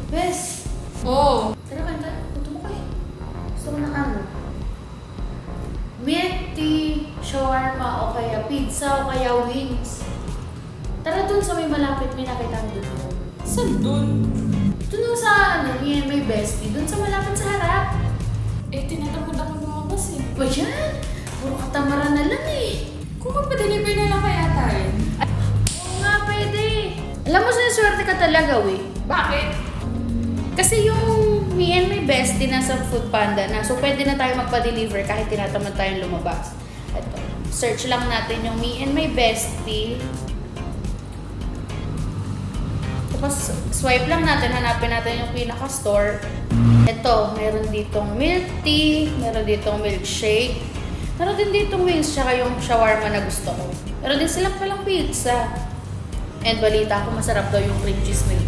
Bes! Oo. Tara kanta, punto mo kayo. Gusto ko ng ano? Milk tea, shawarma, o kaya pizza, o kaya wings. Tara dun sa may malapit, may nakita ko dun. Saan dun? Dun sa ano, me and my bestie, dun sa malapit sa harap. Eh, tinatamad ako lumabas eh. O yan, puro katamaran na lang eh. Kung magpa-deliver na lang kaya tayo. Oo nga, pwede. Alam mo, siniswerte ka talaga, we. Bakit? Kasi yung me and my bestie nasa Food Panda na, so pwede na tayo magpa-deliver kahit tinatamad tayong lumabas. Ito, search lang natin yung me and my bestie. Tapos swipe lang natin, hanapin natin yung pinaka-store. Ito, meron ditong milk tea, meron ditong milkshake, meron din ditong wings, tsaka yung shawarma na gusto ko. Meron din silang palang pizza. And balita ko, masarap daw yung cream cheese milk